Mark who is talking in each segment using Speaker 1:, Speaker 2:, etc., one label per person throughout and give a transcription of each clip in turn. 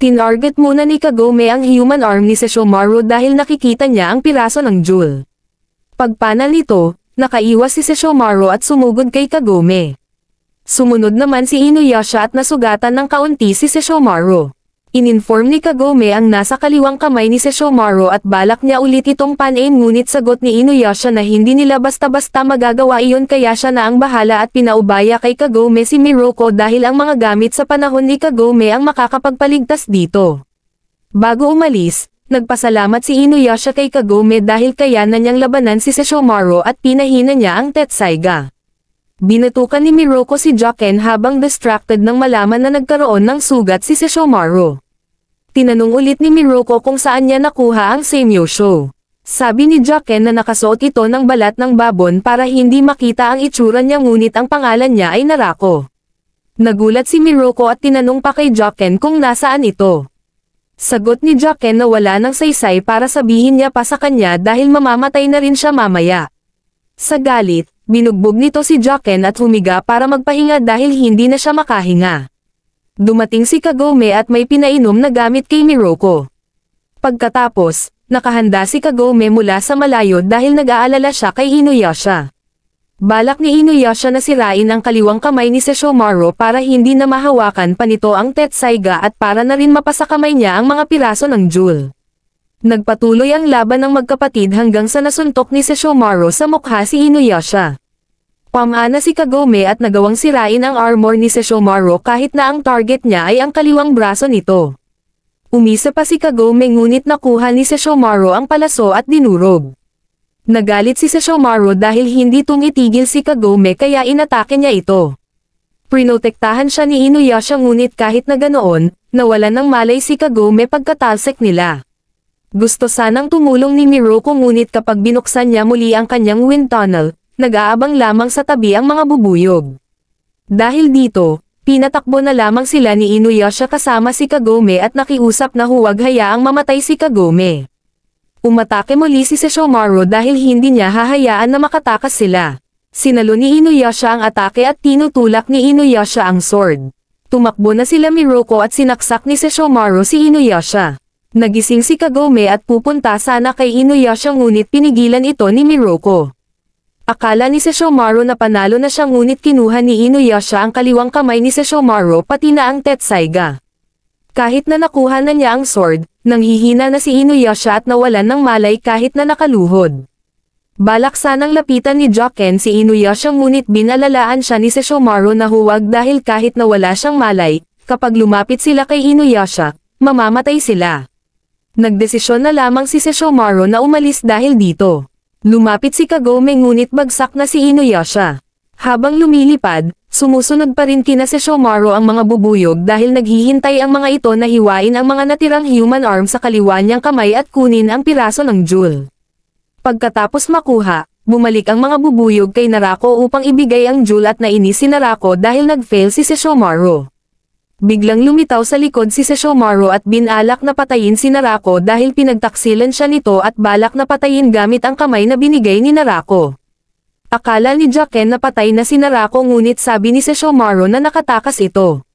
Speaker 1: Tinarget muna ni Kagome ang human arm ni Sesshomaru dahil nakikita niya ang piraso ng jewel. Pagpanal nito, nakaiwas si Sesshomaru at sumugod kay Kagome. Sumunod naman si Inuyasha at nasugatan ng kaunti si Sesshomaru. Ininform ni Kagome ang nasa kaliwang kamay ni Sesshomaru at balak niya ulit itong pan-aim ngunit sagot ni Inuyasha na hindi nila basta-basta magagawa iyon kaya siya na ang bahala at pinaubaya kay Kagome si Miroko dahil ang mga gamit sa panahon ni Kagome ang makakapagpaligtas dito. Bago umalis, nagpasalamat si Inuyasha kay Kagome dahil kaya na niyang labanan si Sesshomaru at pinahina niya ang Tetsaiga. Binatukan ni Miroko si Joken habang distracted nang malaman na nagkaroon ng sugat si Sesshomaru. Tinanong ulit ni Miroko kung saan niya nakuha ang Seimyosho. Sabi ni Joken na nakasuot ito ng balat ng babon para hindi makita ang itsura niya ngunit ang pangalan niya ay Narako. Nagulat si Miroko at tinanong pa kay Joken kung nasaan ito. Sagot ni Joken na wala ng saysay para sabihin niya pa sa kanya dahil mamamatay na rin siya mamaya. Sa galit, binugbog nito si Joken at humiga para magpahinga dahil hindi na siya makahinga. Dumating si Kagome at may pinainom na gamit kay Miroko. Pagkatapos, nakahanda si Kagome mula sa malayo dahil nag-aalala siya kay Inuyasha. Balak ni Inuyasha na sirain ang kaliwang kamay ni Sesshomaru para hindi na mahawakan pa nito ang Tetsaiga at para na rin mapasa kamay niya ang mga piraso ng jewel. Nagpatuloy ang laban ng magkapatid hanggang sa nasuntok ni Sesshomaru sa mukha si Inuyasha. Pamana si Kagome at nagawang sirain ang armor ni Sesshomaru kahit na ang target niya ay ang kaliwang braso nito. Umisa pa si Kagome ngunit nakuha ni Sesshomaru ang palaso at dinurog. Nagalit si Sesshomaru dahil hindi tumitigil si Kagome kaya inatake niya ito. Prinotektahan siya ni Inuyasha ngunit kahit na ganoon, nawalan ng malay si Kagome pagkatalsik nila. Gusto sanang tumulong ni Miroko ngunit kapag binuksan niya muli ang kanyang wind tunnel, nag-aabang lamang sa tabi ang mga bubuyog. Dahil dito, pinatakbo na lamang sila ni Inuyasha kasama si Kagome at nakiusap na huwag hayaang mamatay si Kagome. Umatake muli si Sesshomaru dahil hindi niya hahayaan na makatakas sila. Sinalo ni Inuyasha ang atake at tinutulak ni Inuyasha ang sword. Tumakbo na sila Miroko at sinaksak ni Sesshomaru si Inuyasha. Nagising si Kagome at pupunta sana kay Inuyasha ngunit pinigilan ito ni Miroko. Akala ni Sesshomaru na panalo na siya ngunit kinuha ni Inuyasha ang kaliwang kamay ni Sesshomaru pati na ang Tetsaiga. Kahit na nakuha na niya ang sword, nanghihina na si Inuyasha at nawalan ng malay kahit na nakaluhod. Balak sanang lapitan ni Joken si Inuyasha ngunit binalalaan siya ni Sesshomaru na huwag dahil kahit na wala siyang malay, kapag lumapit sila kay Inuyasha, mamamatay sila. Nagdesisyon na lamang si Sesshomaru na umalis dahil dito. Lumapit si Kagome ngunit bagsak na si Inuyasha. Habang lumilipad, sumusunod pa rin kina Sesshomaru ang mga bubuyog dahil naghihintay ang mga ito na hiwain ang mga natirang human arm sa kaliwa niyang kamay at kunin ang piraso ng jewel. Pagkatapos makuha, bumalik ang mga bubuyog kay Narako upang ibigay ang jewel at nainis si Narako dahil nag-fail si Sesshomaru. Biglang lumitaw sa likod si Sesshomaru at binalak na patayin si Narako dahil pinagtaksilan siya nito at balak na patayin gamit ang kamay na binigay ni Narako. Akala ni Joken na patay na si Narako ngunit sabi ni Sesshomaru na nakatakas ito.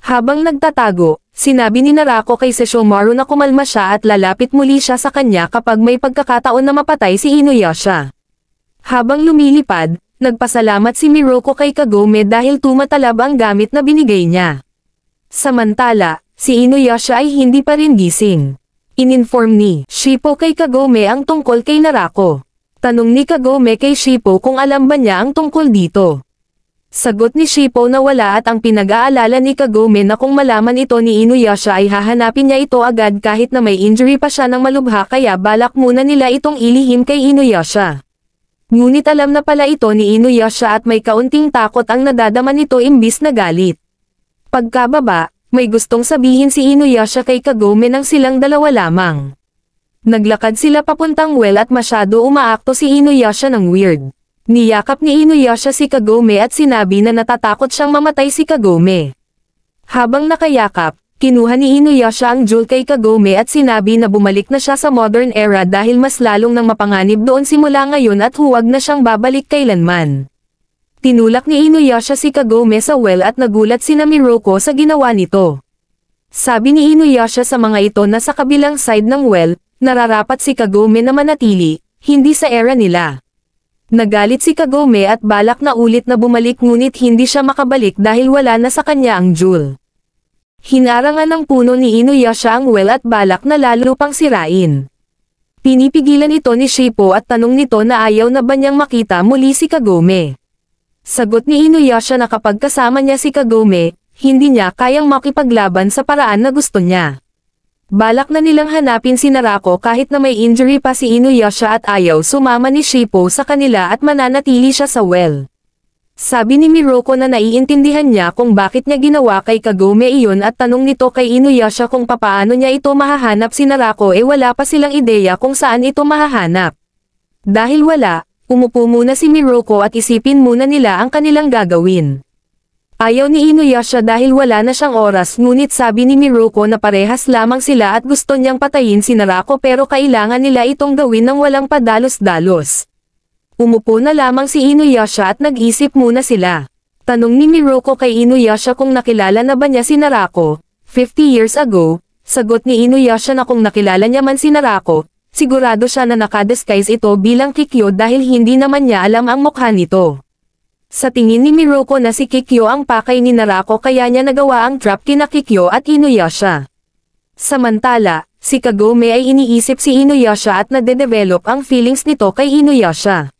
Speaker 1: Habang nagtatago, sinabi ni Narako kay Sesshomaru na kumalma siya at lalapit muli siya sa kanya kapag may pagkakataon na mapatay si Inuyasha. Habang lumilipad, nagpasalamat si Miroko kay Kagome dahil tumatalab ang gamit na binigay niya. Samantala, si Inuyasha ay hindi pa rin gising. Ininform ni Shippo kay Kagome ang tungkol kay Narako. Tanong ni Kagome kay Shippo kung alam ba niya ang tungkol dito. Sagot ni Shippo na wala at ang pinag-aalala ni Kagome na kung malaman ito ni Inuyasha ay hahanapin niya ito agad kahit na may injury pa siya ng malubha kaya balak muna nila itong ilihim kay Inuyasha. Ngunit alam na pala ito ni Inuyasha at may kaunting takot ang nadadama nito imbis na galit. Pagkababa, may gustong sabihin si Inuyasha kay Kagome nang silang dalawa lamang. Naglakad sila papuntang well at masyado umaakto si Inuyasha ng weird. Niyakap ni Inuyasha si Kagome at sinabi na natatakot siyang mamatay si Kagome. Habang nakayakap, kinuha ni Inuyasha ang jewel kay Kagome at sinabi na bumalik na siya sa modern era dahil mas lalong nang mapanganib doon simula ngayon at huwag na siyang babalik kailanman. Tinulak ni Inuyasha si Kagome sa well at nagulat sina Miroko sa ginawa nito. Sabi ni Inuyasha sa mga ito na sa kabilang side ng well, nararapat si Kagome na manatili, hindi sa era nila. Nagalit si Kagome at balak na ulit na bumalik ngunit hindi siya makabalik dahil wala na sa kanya ang jewel. Hinarangan ng puno ni Inuyasha ang well at balak na lalo pang sirain. Pinipigilan ito ni Shippo at tanong nito na ayaw na ba niyang makita muli si Kagome. Sagot ni Inuyasha na kapag kasama niya si Kagome, hindi niya kayang makipaglaban sa paraan na gusto niya. Balak na nilang hanapin si Narako kahit na may injury pa si Inuyasha at ayaw sumama ni Shippo sa kanila at mananatili siya sa well. Sabi ni Miroko na naiintindihan niya kung bakit niya ginawa kay Kagome iyon at tanong nito kay Inuyasha kung papaano niya ito mahahanap si Narako wala pa silang ideya kung saan ito mahahanap. Dahil wala, umupo muna si Miroko at isipin muna nila ang kanilang gagawin. Ayaw ni Inuyasha dahil wala na siyang oras ngunit sabi ni Miroko na parehas lamang sila at gusto niyang patayin si Narako pero kailangan nila itong gawin ng walang padalos-dalos. Umupo na lamang si Inuyasha at nag-isip muna sila. Tanong ni Miroko kay Inuyasha kung nakilala na ba niya si Narako, 50 years ago, sagot ni Inuyasha na kung nakilala niya man si Narako, sigurado siya na nakadisguise ito bilang Kikyo dahil hindi naman niya alam ang mukha nito. Sa tingin ni Miroko na si Kikyo ang pakay ni Narako kaya niya nagawa ang trap kina Kikyo at Inuyasha. Samantala, si Kagome ay iniisip si Inuyasha at nade-develop ang feelings nito kay Inuyasha.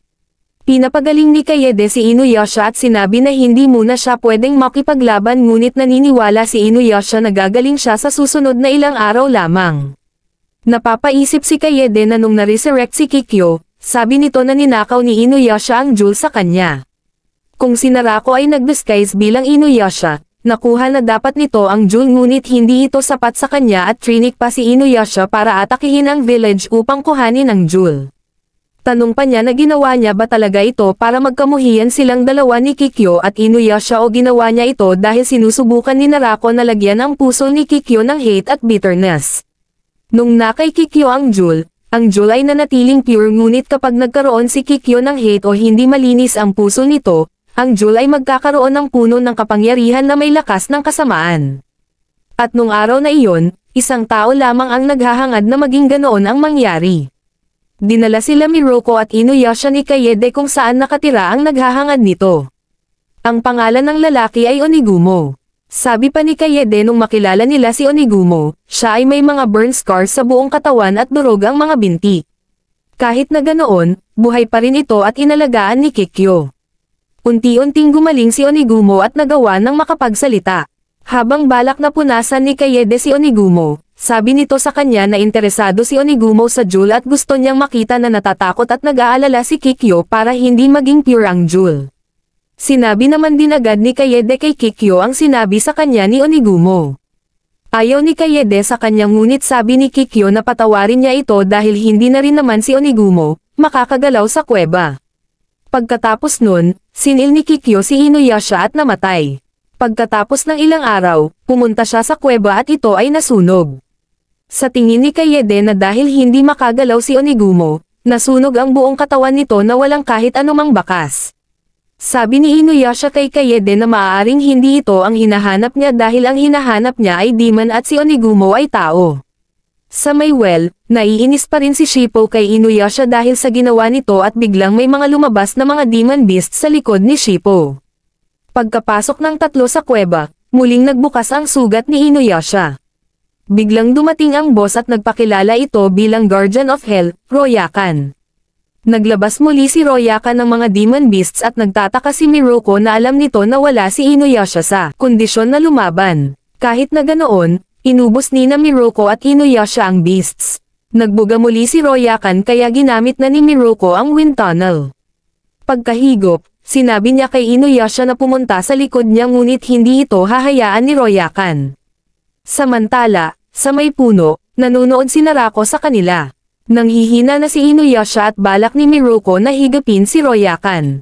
Speaker 1: Pinapagaling ni Kaede si Inuyasha at sinabi na hindi muna siya pwedeng makipaglaban ngunit naniniwala si Inuyasha na gagaling siya sa susunod na ilang araw lamang. Napapaisip si Kaede na nung na-resurrect si Kikyo, sabi nito na ninakaw ni Inuyasha ang jewel sa kanya. Kung si Narako ay nag-disguise bilang Inuyasha, nakuha na dapat nito ang jewel ngunit hindi ito sapat sa kanya at trinik pa si Inuyasha para atakihin ang village upang kuhanin ang jewel. Tanong pa niya na ginawa niya ba talaga ito para magkamuhian silang dalawa ni Kikyo at Inuyasha o ginawa niya ito dahil sinusubukan ni Narako na lagyan ang puso ni Kikyo ng hate at bitterness. Nung nakay Kikyo ang jewel ay nanatiling pure ngunit kapag nagkaroon si Kikyo ng hate o hindi malinis ang puso nito, ang jewel ay magkakaroon ng puno ng kapangyarihan na may lakas ng kasamaan. At nung araw na iyon, isang tao lamang ang naghahangad na maging ganoon ang mangyari. Dinala sila Miroko at Inuyasha ni Kaede kung saan nakatira ang naghahangad nito. Ang pangalan ng lalaki ay Onigumo. Sabi pa ni Kaede nung makilala nila si Onigumo, siya ay may mga burn scars sa buong katawan at durog ang mga binti. Kahit na ganoon, buhay pa rin ito at inalagaan ni Kikyo. Unti-unting gumaling si Onigumo at nagawa ng makapagsalita. Habang balak na punasan ni Kaede si Onigumo, sabi nito sa kanya na interesado si Onigumo sa jewel at gusto niyang makita na natatakot at nag-aalala si Kikyo para hindi maging pure ang jewel. Sinabi naman din agad ni Kaede kay Kikyo ang sinabi sa kanya ni Onigumo. Ayaw ni Kaede sa kanya ngunit sabi ni Kikyo na patawarin niya ito dahil hindi na rin naman si Onigumo makakagalaw sa kuweba. Pagkatapos nun, sinil ni Kikyo si Inuyasha at namatay. Pagkatapos ng ilang araw, pumunta siya sa kuweba at ito ay nasunog. Sa tingin ni Kaede na dahil hindi makagalaw si Onigumo, nasunog ang buong katawan nito na walang kahit anumang bakas. Sabi ni Inuyasha kay Kaede na maaaring hindi ito ang hinahanap niya dahil ang hinahanap niya ay demon at si Onigumo ay tao. Sa may well, naiinis pa rin si Shippo kay Inuyasha dahil sa ginawa nito at biglang may mga lumabas na mga demon beast sa likod ni Shippo. Pagkapasok ng tatlo sa kuweba, muling nagbukas ang sugat ni Inuyasha. Biglang dumating ang boss at nagpakilala ito bilang Guardian of Hell, Royakan. Naglabas muli si Royakan ng mga demon beasts at nagtataka si Miroko na alam nito na wala si Inuyasha sa kondisyon na lumaban. Kahit na ganoon, inubos ni na Miroko at Inuyasha ang beasts. Nagbuga muli si Royakan kaya ginamit na ni Miroko ang wind tunnel. Pagkahigop, sinabi niya kay Inuyasha na pumunta sa likod niya ngunit hindi ito hahayaan ni Royakan. Samantala, sa may puno, nanonood si Narako sa kanila. Nanghihina na si Inuyasha at balak ni Miroko na higupin si Royakan.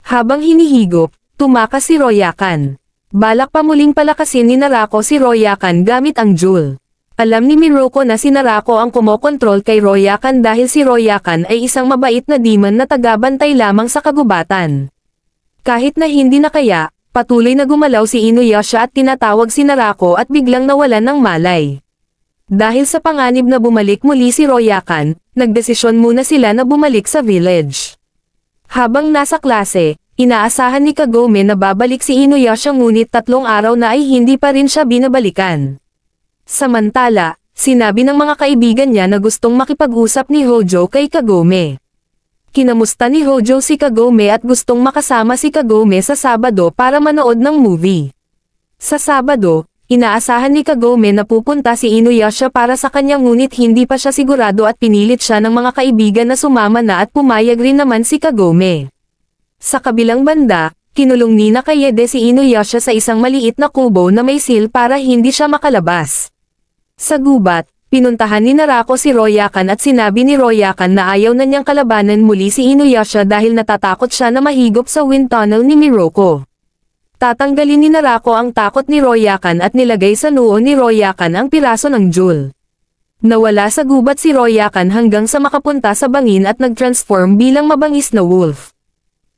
Speaker 1: Habang hinihigop, tumakas si Royakan. Balak pa muling palakasin ni Narako si Royakan gamit ang jewel. Alam ni Miroko na si Narako ang kumokontrol kay Royakan dahil si Royakan ay isang mabait na demon na tagabantay lamang sa kagubatan. Kahit na hindi na kaya, Patuloy na gumalaw si Inuyasha at tinatawag si Narako at biglang nawalan ng malay. Dahil sa panganib na bumalik muli si Royakan, nagdesisyon muna sila na bumalik sa village. Habang nasa klase, inaasahan ni Kagome na babalik si Inuyasha ngunit 3 araw na ay hindi pa rin siya binabalikan. Samantala, sinabi ng mga kaibigan niya na gustong makipag-usap ni Hojo kay Kagome. Kinamusta ni Hojo si Kagome at gustong makasama si Kagome sa Sabado para manood ng movie. Sa Sabado, inaasahan ni Kagome na pupunta si Inuyasha para sa kanya ngunit hindi pa siya sigurado at pinilit siya ng mga kaibigan na sumama na at pumayag rin naman si Kagome. Sa kabilang banda, kinulong ni Nakayede si Inuyasha sa isang maliit na kubo na may seal para hindi siya makalabas. Sa gubat, pinuntahan ni Narako si Royakan at sinabi ni Royakan na ayaw na niyang kalabanan muli si Inuyasha dahil natatakot siya na mahigop sa wind tunnel ni Miroko. Tatanggalin ni Narako ang takot ni Royakan at nilagay sa noo ni Royakan ang piraso ng jewel. Nawala sa gubat si Royakan hanggang sa makapunta sa bangin at nag-transform bilang mabangis na wolf.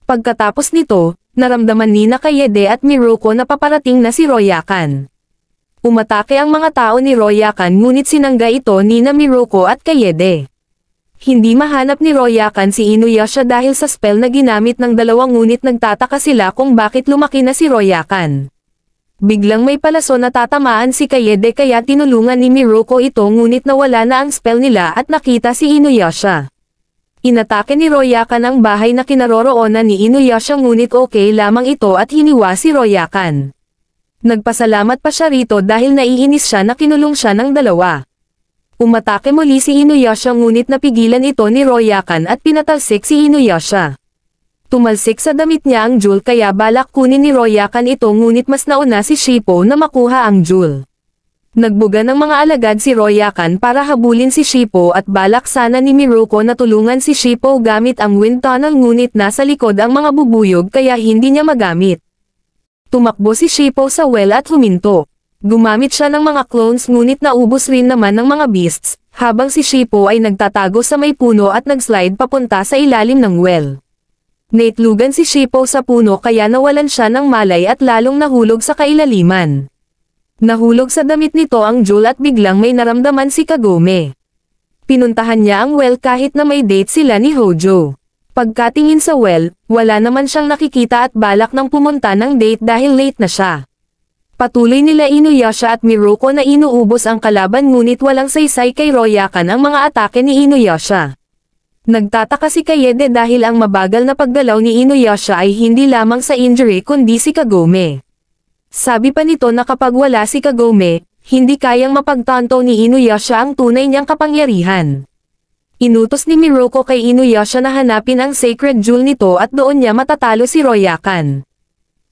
Speaker 1: Pagkatapos nito, naramdaman ni Nakayede at Miroko na paparating na si Royakan. Umatake ang mga tao ni Royakan ngunit sinangga ito ni Miroko at Kayede. Hindi mahanap ni Royakan si Inuyasha dahil sa spell na ginamit ng dalawang ngunit nagtataka sila kung bakit lumaki na si Royakan. Biglang may palaso na tatamaan si Kayede kaya tinulungan ni Miroko ito ngunit nawala na ang spell nila at nakita si Inuyasha. Inatake ni Royakan ang bahay na kinaroroonan ni Inuyasha ngunit okay lamang ito at hiniwa si Royakan. Nagpasalamat pa siya rito dahil naiinis siya na kinulong siya ng dalawa. Umatake muli si Inuyasha ngunit napigilan ito ni Royakan at pinatalsik si Inuyasha. Tumalsik sa damit niya ang jewel kaya balak kunin ni Royakan ito ngunit mas nauna si Shippo na makuha ang jewel. Nagbuga ng mga alagad si Royakan para habulin si Shippo at balak sana ni Miroko na tulungan si Shippo gamit ang wind tunnel ngunit nasa likod ang mga bubuyog kaya hindi niya magamit. Tumakbo si Shippo sa well at huminto. Gumamit siya ng mga clones ngunit naubos rin naman ng mga beasts, habang si Shippo ay nagtatago sa may puno at nagslide papunta sa ilalim ng well. Naitlugan si Shippo sa puno kaya nawalan siya ng malay at lalong nahulog sa kailaliman. Nahulog sa damit nito ang jewel at biglang may naramdaman si Kagome. Pinuntahan niya ang well kahit na may date sila ni Hojo. Pagkatingin sa well, wala naman siyang nakikita at balak nang pumunta ng date dahil late na siya. Patuloy nila Inuyasha at Miroko na inuubos ang kalaban ngunit walang saysay kay Royakan ang mga atake ni Inuyasha. Nagtataka si Kayede dahil ang mabagal na paggalaw ni Inuyasha ay hindi lamang sa injury kundi si Kagome. Sabi pa nito na kapag wala si Kagome, hindi kayang mapagtanto ni Inuyasha ang tunay niyang kapangyarihan. Inutos ni Miroko kay Inuyasha na hanapin ang sacred jewel nito at doon niya matatalo si Royakan.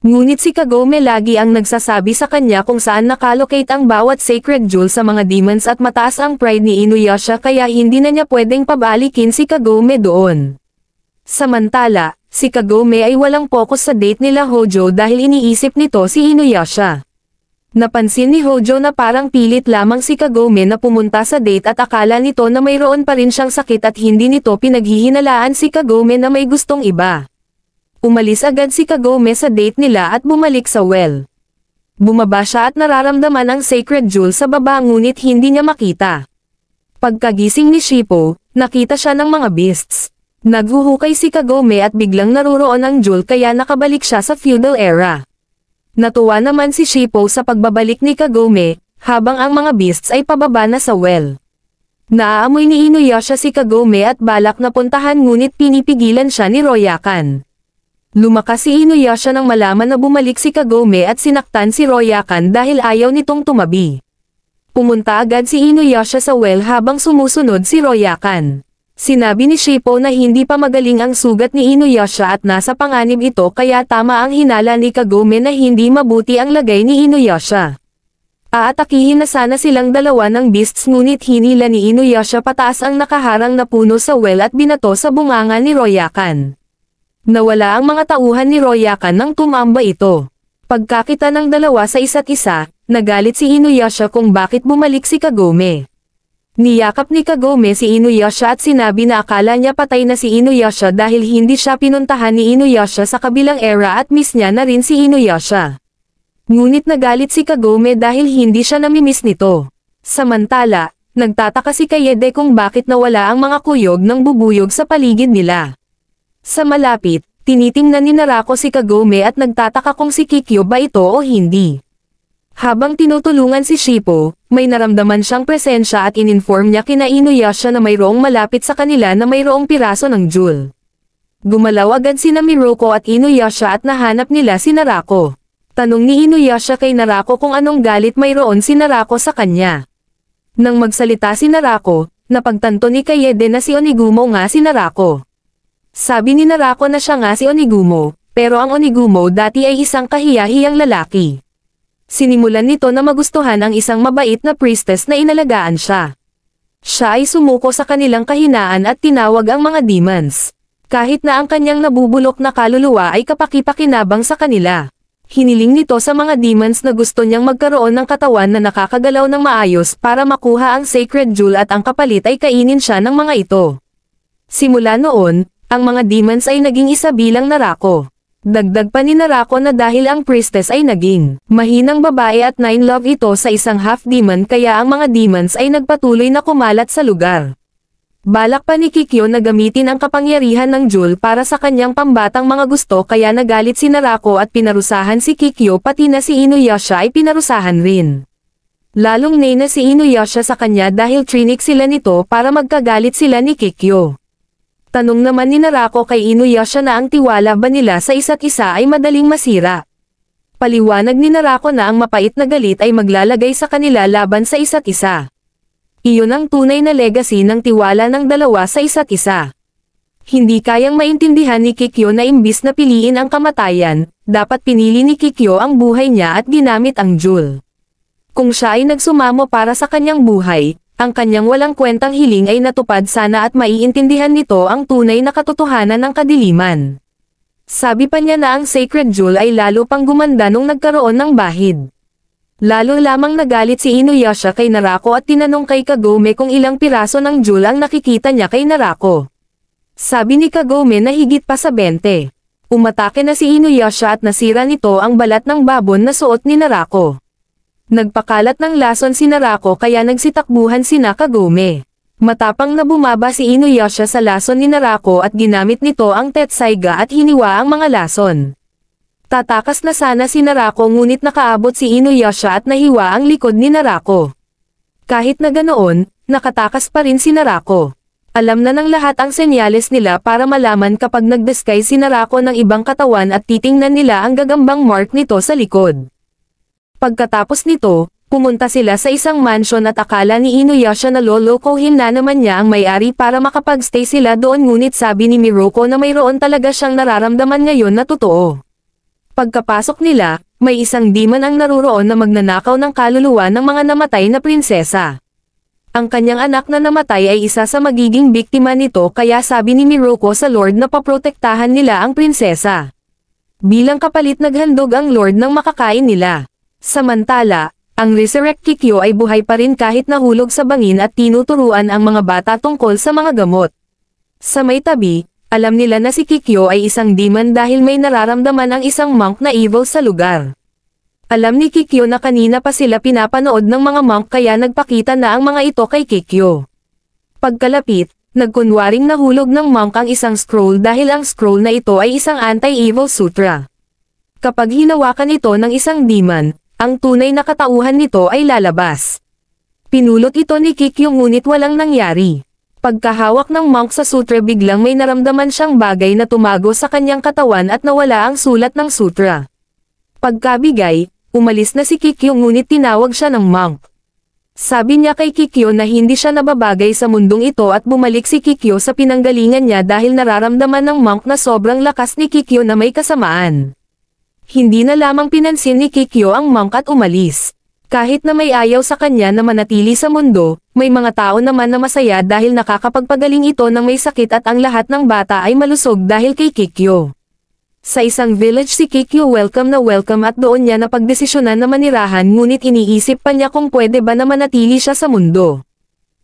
Speaker 1: Ngunit si Kagome lagi ang nagsasabi sa kanya kung saan nakalocate ang bawat sacred jewel sa mga demons at mataas ang pride ni Inuyasha kaya hindi na niya pwedeng pabalikin si Kagome doon. Samantala, si Kagome ay walang focus sa date nila Hojo dahil iniisip nito si Inuyasha. Napansin ni Hojo na parang pilit lamang si Kagome na pumunta sa date at akala nito na mayroon pa rin siyang sakit at hindi nito pinaghihinalaan si Kagome na may gustong iba. Umalis agad si Kagome sa date nila at bumalik sa well. Bumaba siya at nararamdaman ang sacred jewel sa baba ngunit hindi niya makita. Pagkagising ni Shippo, nakita siya ng mga beasts. Naghuhukay si Kagome at biglang naruroon ang jewel kaya nakabalik siya sa feudal era. Natuwa naman si Shippo sa pagbabalik ni Kagome, habang ang mga beasts ay pababa na sa well. Naaamoy ni Inuyasha si Kagome at balak na puntahan ngunit pinipigilan siya ni Royakan. Lumakas si Inuyasha nang malaman na bumalik si Kagome at sinaktan si Royakan dahil ayaw nitong tumabi. Pumunta agad si Inuyasha sa well habang sumusunod si Royakan. Sinabi ni Shippo na hindi pa magaling ang sugat ni Inuyasha at nasa panganib ito kaya tama ang hinala ni Kagome na hindi mabuti ang lagay ni Inuyasha. Aatakihin na sana silang dalawa ng beasts ngunit hinila ni Inuyasha pataas ang nakaharang na puno sa well at binato sa bunganga ni Royakan. Nawala ang mga tauhan ni Royakan nang tumamba ito. Pagkakita ng dalawa sa isa't isa, nagalit si Inuyasha kung bakit bumalik si Kagome. Niyakap ni Kagome si Inuyasha at sinabi na akala niya patay na si Inuyasha dahil hindi siya pinuntahan ni Inuyasha sa kabilang era at miss niya na rin si Inuyasha. Ngunit nagalit si Kagome dahil hindi siya namimiss nito. Samantala, nagtataka si Kaede kung bakit nawala ang mga kuyog ng bubuyog sa paligid nila. Sa malapit, tinitingnan ni Narako si Kagome at nagtataka kung si Kikyo ba ito o hindi. Habang tinutulungan si Shippo, may naramdaman siyang presensya at ininform niya kina Inuyasha na mayroong malapit sa kanila na mayroong piraso ng jewel. Gumalaw agad sina Miruko at Inuyasha at nahanap nila si Narako. Tanong ni Inuyasha kay Narako kung anong galit mayroon si Narako sa kanya. Nang magsalita si Narako, napagtanto ni Kaede na si Onigumo nga si Narako. Sabi ni Narako na siya nga si Onigumo, pero ang Onigumo dati ay isang kahiyahiyang lalaki. Sinimulan nito na magustuhan ang isang mabait na priestess na inalagaan siya. Siya ay sumuko sa kanilang kahinaan at tinawag ang mga demons. Kahit na ang kanyang nabubulok na kaluluwa ay kapaki-pakinabang sa kanila. Hiniling nito sa mga demons na gusto niyang magkaroon ng katawan na nakakagalaw ng maayos para makuha ang sacred jewel at ang kapalit ay kainin siya ng mga ito. Simula noon, ang mga demons ay naging isa bilang Narako. Dagdag pa ni Narako na dahil ang priestess ay naging mahinang babae at 9 love ito sa isang half-demon kaya ang mga demons ay nagpatuloy na kumalat sa lugar. Balak pa ni Kikyo na gamitin ang kapangyarihan ng jewel para sa kanyang pambatang mga gusto kaya nagalit si Narako at pinarusahan si Kikyo pati na si Inuyasha ay pinarusahan rin. Lalong na si Inuyasha sa kanya dahil trinik sila nito para magkagalit sila ni Kikyo. Tanong naman ni Narako kay Inuyasha na ang tiwala ba nila sa isa't isa ay madaling masira. Paliwanag ni Narako na ang mapait na galit ay maglalagay sa kanila laban sa isa't isa. Iyon ang tunay na legacy ng tiwala ng dalawa sa isa't isa. Hindi kayang maintindihan ni Kikyo na imbis na piliin ang kamatayan, dapat pinili ni Kikyo ang buhay niya at ginamit ang jewel. Kung siya ay nagsumamo para sa kanyang buhay, ang kanyang walang kwentang hiling ay natupad sana at maiintindihan nito ang tunay na katotohanan ng kadiliman. Sabi pa niya na ang sacred jewel ay lalo pang gumanda nung nagkaroon ng bahid. Lalo lamang nagalit si Inuyasha kay Narako at tinanong kay Kagome kung ilang piraso ng jewel ang nakikita niya kay Narako. Sabi ni Kagome na higit pa sa 20. Umatake na si Inuyasha at nasira nito ang balat ng babon na suot ni Narako. Nagpakalat ng lason si Narako kaya nagsitakbuhan sina Kagome. Matapang na bumaba si Inuyasha sa lason ni Narako at ginamit nito ang Tetsaiga at hiniwa ang mga lason. Tatakas na sana si Narako ngunit nakaabot si Inuyasha at nahiwa ang likod ni Narako. Kahit na ganoon, nakatakas pa rin si Narako. Alam na ng lahat ang senyales nila para malaman kapag nagdisguise si Narako ng ibang katawan at titingnan nila ang gagambang mark nito sa likod. Pagkatapos nito, pumunta sila sa isang mansion at akala ni Inuyasha na lolokohin na naman niya ang may-ari para makapag-stay sila doon ngunit sabi ni Miruko na mayroon talaga siyang nararamdaman ngayon na totoo. Pagkapasok nila, may isang demon ang naruroon na magnanakaw ng kaluluwa ng mga namatay na prinsesa. Ang kanyang anak na namatay ay isa sa magiging biktima nito kaya sabi ni Miruko sa Lord na paprotektahan nila ang prinsesa. Bilang kapalit naghandog ang Lord ng makakain nila. Samantala, ang Resurrect Kikyo ay buhay pa rin kahit nahulog sa bangin at tinuturuan ang mga bata tungkol sa mga gamot. Sa may tabi, alam nila na si Kikyo ay isang demon dahil may nararamdaman ang isang monk na evil sa lugar. Alam ni Kikyo na kanina pa sila pinapanood ng mga monk kaya nagpakita na ang mga ito kay Kikyo. Pagkalapit, nagkunwaring nahulog ng monk ang isang scroll dahil ang scroll na ito ay isang anti-evil sutra. Kapag hinawakan ito ng isang demon, ang tunay na katauhan nito ay lalabas. Pinulot ito ni Kikyo ngunit walang nangyari. Pagkahawak ng monk sa sutra biglang may naramdaman siyang bagay na tumago sa kanyang katawan at nawala ang sulat ng sutra. Pagkabigay, umalis na si Kikyo ngunit tinawag siya ng monk. Sabi niya kay Kikyo na hindi siya nababagay sa mundong ito at bumalik si Kikyo sa pinanggalingan niya dahil nararamdaman ng monk na sobrang lakas ni Kikyo na may kasamaan. Hindi na lamang pinansin ni Kikyo ang monk at umalis. Kahit na may ayaw sa kanya na manatili sa mundo, may mga tao naman na masaya dahil nakakapagpagaling ito ng may sakit at ang lahat ng bata ay malusog dahil kay Kikyo. Sa isang village si Kikyo welcome at doon niya napagdesisyonan na manirahan ngunit iniisip pa niya kung pwede ba na manatili siya sa mundo.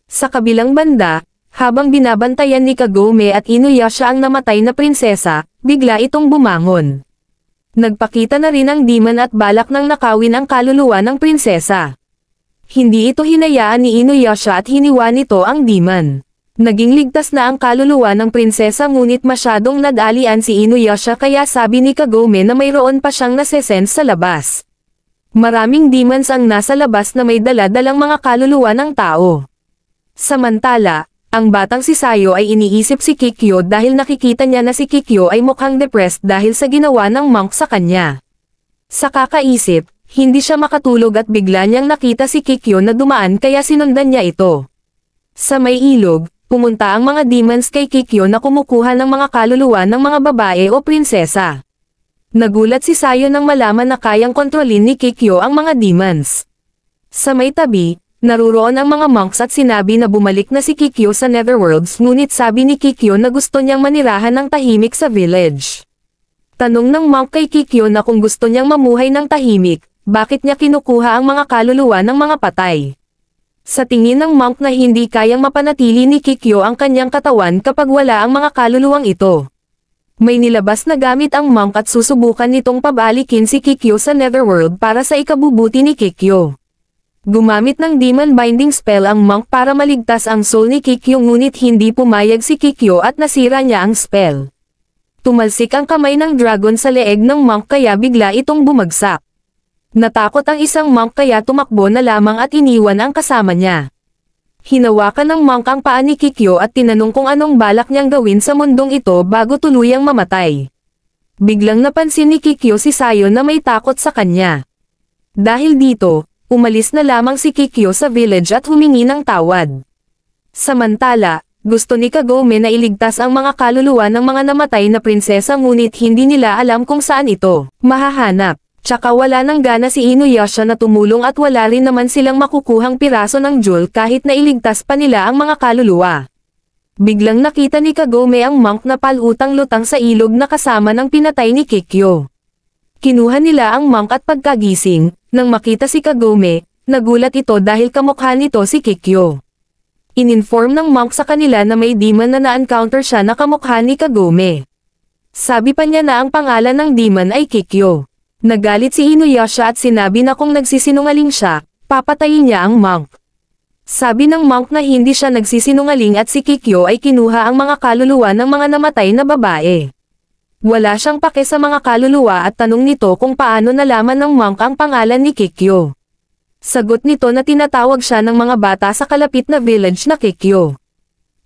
Speaker 1: Sa kabilang banda, habang binabantayan ni Kagome at Inuyasha ang namatay na prinsesa, bigla itong bumangon. Nagpakita na rin ang demon at balak nang nakawin ang kaluluwa ng prinsesa. Hindi ito hinayaan ni Inuyasha at hiniwa nito ang demon. Naging ligtas na ang kaluluwa ng prinsesa ngunit masyadong nadalian si Inuyasha kaya sabi ni Kagome na mayroon pa siyang nasesense sa labas. Maraming demons ang nasa labas na may dala-dalang mga kaluluwa ng tao. Samantala, ang batang si Sayo ay iniisip si Kikyo dahil nakikita niya na si Kikyo ay mukhang depressed dahil sa ginawa ng monk sa kanya. Sa kakaisip, hindi siya makatulog at bigla niyang nakita si Kikyo na dumaan kaya sinundan niya ito. Sa may ilog, pumunta ang mga demons kay Kikyo na kumukuha ng mga kaluluwa ng mga babae o prinsesa. Nagulat si Sayo nang malaman na kayang kontrolin ni Kikyo ang mga demons. Sa may tabi, naruroon ang mga monks at sinabi na bumalik na si Kikyo sa Netherworlds ngunit sabi ni Kikyo na gusto niyang manirahan ng tahimik sa village. Tanong ng monk kay Kikyo na kung gusto niyang mamuhay ng tahimik, bakit niya kinukuha ang mga kaluluwa ng mga patay. Sa tingin ng monk na hindi kayang mapanatili ni Kikyo ang kanyang katawan kapag wala ang mga kaluluwang ito. May nilabas na gamit ang monk at susubukan nitong pabalikin si Kikyo sa Netherworld para sa ikabubuti ni Kikyo. Gumamit ng demon binding spell ang monk para maligtas ang soul ni Kikyo ngunit hindi pumayag si Kikyo at nasira niya ang spell. Tumalsik ang kamay ng dragon sa leeg ng monk kaya bigla itong bumagsak. Natakot ang isang monk kaya tumakbo na lamang at iniwan ang kasama niya. Hinawakan ng monk ang paa ni Kikyo at tinanong kung anong balak niyang gawin sa mundong ito bago tuluyang mamatay. Biglang napansin ni Kikyo si Sayo na may takot sa kanya. Dahil dito, umalis na lamang si Kikyo sa village at humingi ng tawad. Samantala, gusto ni Kagome na iligtas ang mga kaluluwa ng mga namatay na prinsesa ngunit hindi nila alam kung saan ito mahahanap. Tsaka wala nang gana si Inuyasha na tumulong at wala rin naman silang makukuhang piraso ng jewel kahit na iligtas pa nila ang mga kaluluwa. Biglang nakita ni Kagome ang monk na palutang-lutang sa ilog na kasama ng pinatay ni Kikyo. Kinuha nila ang monk at pagkagising, nang makita si Kagome, nagulat ito dahil kamukha nito si Kikyo. In-inform ng monk sa kanila na may demon na na-encounter siya na kamukha ni Kagome. Sabi pa niya na ang pangalan ng demon ay Kikyo. Nagalit si Inuyasha at sinabi na kung nagsisinungaling siya, papatayin niya ang monk. Sabi ng monk na hindi siya nagsisinungaling at si Kikyo ay kinuha ang mga kaluluwa ng mga namatay na babae. Wala siyang pake sa mga kaluluwa at tanong nito kung paano nalaman ng monk ang pangalan ni Kikyo. Sagot nito na tinatawag siya ng mga bata sa kalapit na village na Kikyo.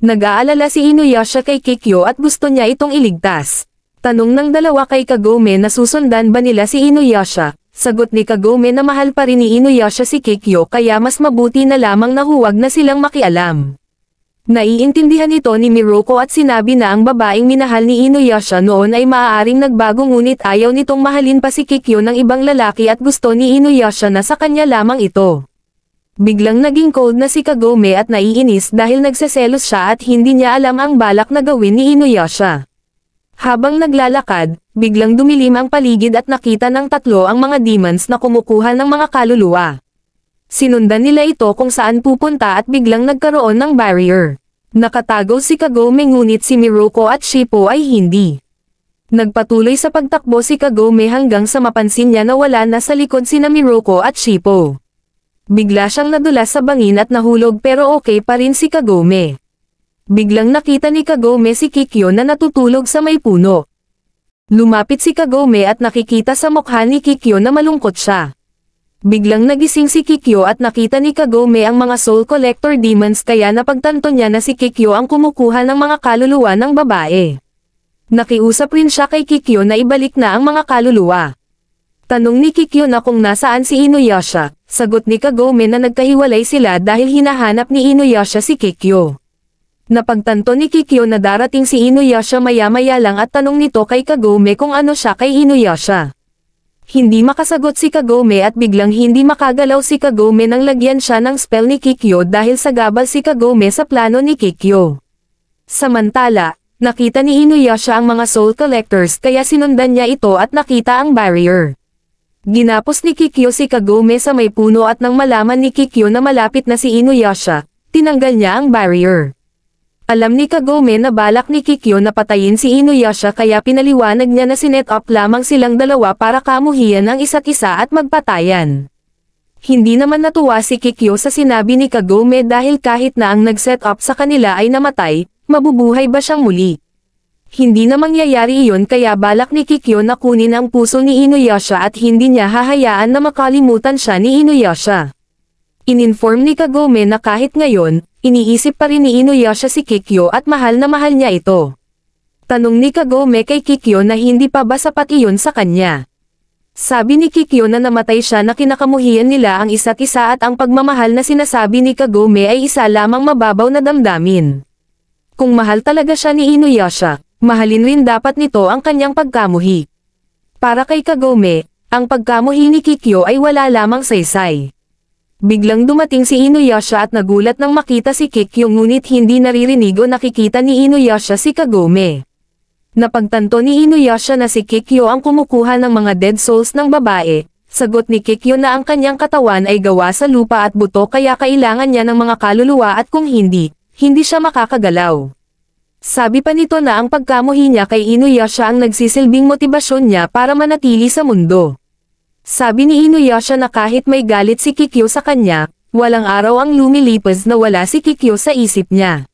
Speaker 1: Nag-aalala si Inuyasha kay Kikyo at gusto niya itong iligtas. Tanong ng dalawa kay Kagome na susundan ba nila si Inuyasha, sagot ni Kagome na mahal pa rin ni Inuyasha si Kikyo kaya mas mabuti na lamang na huwag na silang makialam. Naiintindihan ito ni Miruko at sinabi na ang babaeng minahal ni Inuyasha noon ay maaaring nagbago ngunit ayaw nitong mahalin pa si Kikyo ng ibang lalaki at gusto ni Inuyasha na sa kanya lamang ito. Biglang naging cold na si Kagome at naiinis dahil nagseselos siya at hindi niya alam ang balak na gawin ni Inuyasha. Habang naglalakad, biglang dumilim ang paligid at nakita ng tatlo ang mga demons na kumukuha ng mga kaluluwa. Sinundan nila ito kung saan pupunta at biglang nagkaroon ng barrier. Nakatago si Kagome ngunit si Miruko at Shippo ay hindi. Nagpatuloy sa pagtakbo si Kagome hanggang sa mapansin niya na wala na sa likod sina Miruko at Shippo. Bigla siyang nadulas sa bangin at nahulog pero okay pa rin si Kagome. Biglang nakita ni Kagome si Kikyo na natutulog sa may puno. Lumapit si Kagome at nakikita sa mukha ni Kikyo na malungkot siya. Biglang nagising si Kikyo at nakita ni Kagome ang mga soul collector demons kaya napagtanto niya na si Kikyo ang kumukuha ng mga kaluluwa ng babae. Nakiusap rin siya kay Kikyo na ibalik na ang mga kaluluwa. Tanong ni Kikyo na kung nasaan si Inuyasha, sagot ni Kagome na nagkahiwalay sila dahil hinahanap ni Inuyasha si Kikyo. Napagtanto ni Kikyo na darating si Inuyasha maya-maya lang at tanong nito kay Kagome kung ano siya kay Inuyasha. Hindi makasagot si Kagome at biglang hindi makagalaw si Kagome nang lagyan siya ng spell ni Kikyo dahil sagabal si Kagome sa plano ni Kikyo. Samantala, nakita ni Inuyasha ang mga soul collectors kaya sinundan niya ito at nakita ang barrier. Ginapos ni Kikyo si Kagome sa may puno at nang malaman ni Kikyo na malapit na si Inuyasha, tinanggal niya ang barrier. Alam ni Kagome na balak ni Kikyo na patayin si Inuyasha kaya pinaliwanag niya na sinet up lamang silang dalawa para kamuhian ang isa't isa at magpatayan. Hindi naman natuwa si Kikyo sa sinabi ni Kagome dahil kahit na ang nag-set up sa kanila ay namatay, mabubuhay ba siyang muli? Hindi na mangyayari iyon kaya balak ni Kikyo na kunin ang puso ni Inuyasha at hindi niya hahayaan na makalimutan siya ni Inuyasha. Ininform ni Kagome na kahit ngayon, iniisip pa rin ni Inuyasha si Kikyo at mahal na mahal niya ito. Tanong ni Kagome kay Kikyo na hindi pa ba sapat iyon sa kanya. Sabi ni Kikyo na namatay siya na kinakamuhian nila ang isa't isa at ang pagmamahal na sinasabi ni Kagome ay isa lamang mababaw na damdamin. Kung mahal talaga siya ni Inuyasha, mahalin rin dapat nito ang kanyang pagkamuhi. Para kay Kagome, ang pagkamuhi ni Kikyo ay wala lamang saysay. Biglang dumating si Inuyasha at nagulat nang makita si Kikyo ngunit hindi naririnig o nakikita ni Inuyasha si Kagome. Napagtanto ni Inuyasha na si Kikyo ang kumukuha ng mga dead souls ng babae. Sagot ni Kikyo na ang kanyang katawan ay gawa sa lupa at buto kaya kailangan niya ng mga kaluluwa at kung hindi, hindi siya makakagalaw. Sabi pa nito na ang pagkamuhi niya kay Inuyasha ang nagsisilbing motibasyon niya para manatili sa mundo. Sabi ni Inuyasha na kahit may galit si Kikyo sa kanya, walang araw ang lumilipas na wala si Kikyo sa isip niya.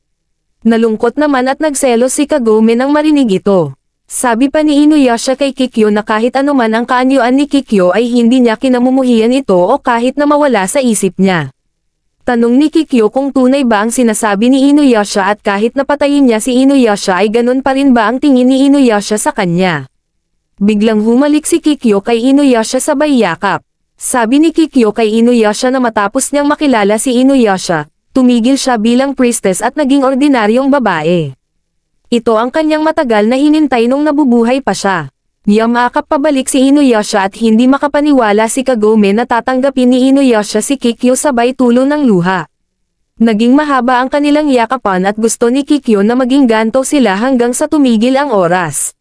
Speaker 1: Nalungkot naman at nagselos si Kagome nang marinig ito. Sabi pa ni Inuyasha kay Kikyo na kahit anuman ang kaanyuan ni Kikyo ay hindi niya kinamumuhian ito o kahit na mawala sa isip niya. Tanong ni Kikyo kung tunay ba ang sinasabi ni Inuyasha at kahit napatayin niya si Inuyasha ay ganun pa rin ba ang tingin ni Inuyasha sa kanya. Biglang humalik si Kikyo kay Inuyasha sabay yakap. Sabi ni Kikyo kay Inuyasha na matapos niyang makilala si Inuyasha, tumigil siya bilang priestess at naging ordinaryong babae. Ito ang kanyang matagal na hinintay nung nabubuhay pa siya. Yamakap pabalik si Inuyasha at hindi makapaniwala si Kagome na tatanggapin ni Inuyasha si Kikyo sabay tulo ng luha. Naging mahaba ang kanilang yakapan at gusto ni Kikyo na maging ganto sila hanggang sa tumigil ang oras.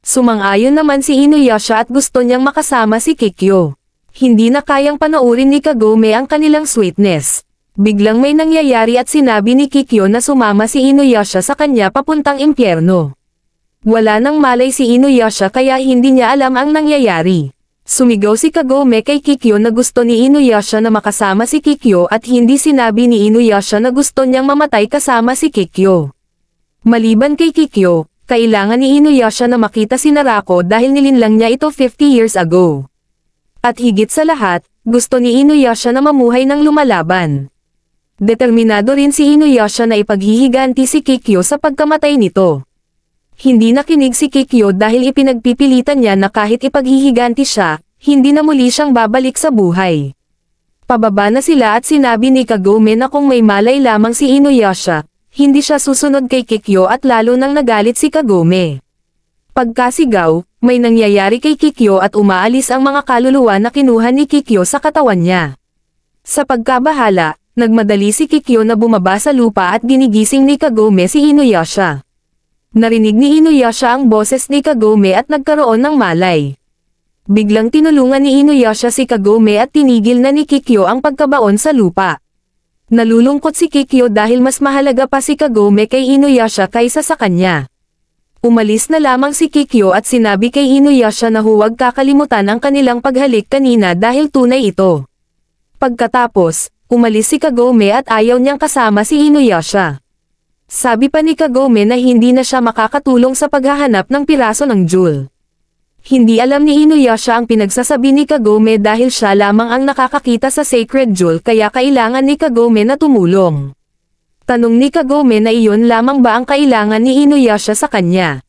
Speaker 1: Sumang-ayon naman si Inuyasha at gusto niyang makasama si Kikyo. Hindi na kayang panoorin ni Kagome ang kanilang sweetness. Biglang may nangyayari at sinabi ni Kikyo na sumama si Inuyasha sa kanya papuntang impyerno. Wala nang malay si Inuyasha kaya hindi niya alam ang nangyayari. Sumigaw si Kagome kay Kikyo na gusto ni Inuyasha na makasama si Kikyo at hindi sinabi ni Inuyasha na gusto niyang mamatay kasama si Kikyo. Maliban kay Kikyo, kailangan ni Inuyasha na makita si Narako dahil nilinlang niya ito 50 years ago. At higit sa lahat, gusto ni Inuyasha na mamuhay ng lumalaban. Determinado rin si Inuyasha na ipaghihiganti si Kikyo sa pagkamatay nito. Hindi nakinig si Kikyo dahil ipinagpipilitan niya na kahit ipaghihiganti siya, hindi na muli siyang babalik sa buhay. Pababa na sila at sinabi ni Kagome na kung may malay lamang si Inuyasha, hindi siya susunod kay Kikyo at lalo nang nagalit si Kagome. Pagkasigaw, may nangyayari kay Kikyo at umaalis ang mga kaluluwa na kinuha ni Kikyo sa katawan niya. Sa pagkabahala, nagmadali si Kikyo na bumaba sa lupa at ginigising ni Kagome si Inuyasha. Narinig ni Inuyasha ang boses ni Kagome at nagkaroon ng malay. Biglang tinulungan ni Inuyasha si Kagome at tinigil na ni Kikyo ang pagkabaon sa lupa. Nalulungkot si Kikyo dahil mas mahalaga pa si Kagome kay Inuyasha kaysa sa kanya. Umalis na lamang si Kikyo at sinabi kay Inuyasha na huwag kakalimutan ang kanilang paghalik kanina dahil tunay ito. Pagkatapos, umalis si Kagome at ayaw niyang kasama si Inuyasha. Sabi pa ni Kagome na hindi na siya makakatulong sa paghahanap ng piraso ng jewel. Hindi alam ni Inuyasha ang pinagsasabi ni Kagome dahil siya lamang ang nakakakita sa sacred jewel kaya kailangan ni Kagome na tumulong. Tanong ni Kagome na iyon lamang ba ang kailangan ni Inuyasha sa kanya.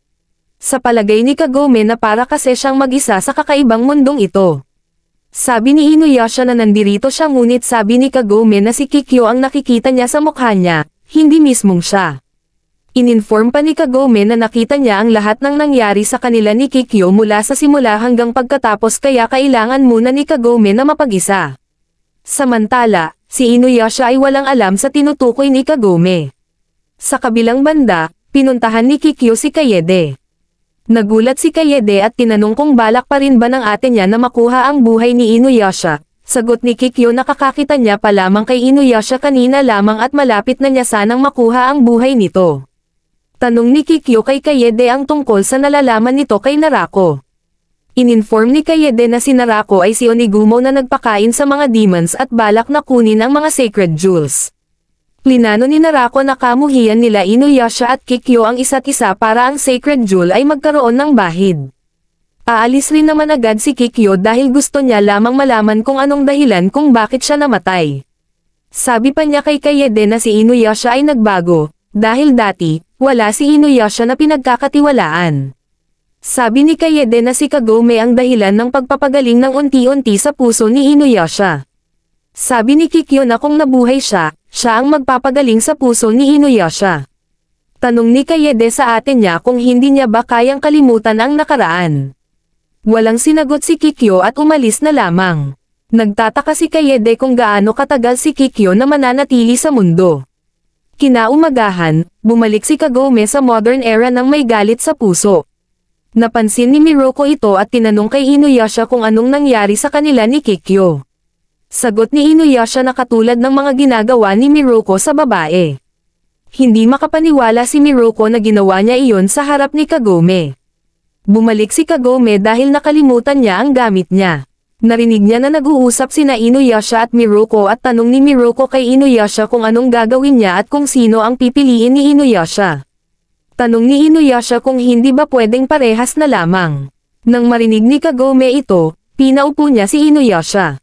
Speaker 1: Sa palagay ni Kagome na para kasi siyang mag-isa sa kakaibang mundong ito. Sabi ni Inuyasha na nandirito siya ngunit sabi ni Kagome na si Kikyo ang nakikita niya sa mukha niya, hindi mismong siya. Ininform pa ni Kagome na nakita niya ang lahat ng nangyari sa kanila ni Kikyo mula sa simula hanggang pagkatapos kaya kailangan muna ni Kagome na mapag-isa. Samantala, si Inuyasha ay walang alam sa tinutukoy ni Kagome. Sa kabilang banda, pinuntahan ni Kikyo si Kaede. Nagulat si Kaede at tinanong kung balak pa rin ba ng ate niya na makuha ang buhay ni Inuyasha, Sagot ni Kikyo, nakakakita niya pa lamang kay Inuyasha kanina lamang at malapit na niya sanang makuha ang buhay nito. Tanong ni Kikyo kay Kaede ang tungkol sa nalalaman nito kay Narako. Ininform ni Kaede na si Narako ay si Onigumo na nagpakain sa mga demons at balak na kunin ang mga sacred jewels. Plinano ni Narako na kamuhian nila Inuyasha at Kikyo ang isa't isa para ang sacred jewel ay magkaroon ng bahid. Aalis rin naman agad si Kikyo dahil gusto niya lamang malaman kung anong dahilan kung bakit siya namatay. Sabi pa niya kay Kaede na si Inuyasha ay nagbago, dahil dati, wala si Inuyasha na pinagkakatiwalaan. Sabi ni Kaede na si Kagome ang dahilan ng pagpapagaling ng unti-unti sa puso ni Inuyasha. Sabi ni Kikyo na kung nabuhay siya, siya ang magpapagaling sa puso ni Inuyasha. Tanong ni Kaede sa atin niya kung hindi niya ba kayang kalimutan ang nakaraan. Walang sinagot si Kikyo at umalis na lamang. Nagtataka si Kaede kung gaano katagal si Kikyo na mananatili sa mundo. Kinaumagahan, bumalik si Kagome sa modern era ng may galit sa puso. Napansin ni Miroko ito at tinanong kay Inuyasha kung anong nangyari sa kanila ni Kikyo. Sagot ni Inuyasha na katulad ng mga ginagawa ni Miroko sa babae. Hindi makapaniwala si Miroko na ginawa niya iyon sa harap ni Kagome. Bumalik si Kagome dahil nakalimutan niya ang gamit niya. Narinig niya na nag-uusap sina Inuyasha at Miroko at tanong ni Miroko kay Inuyasha kung anong gagawin niya at kung sino ang pipiliin ni Inuyasha. Tanong ni Inuyasha kung hindi ba pwedeng parehas na lamang. Nang marinig ni Kagome ito, pinaupo niya si Inuyasha.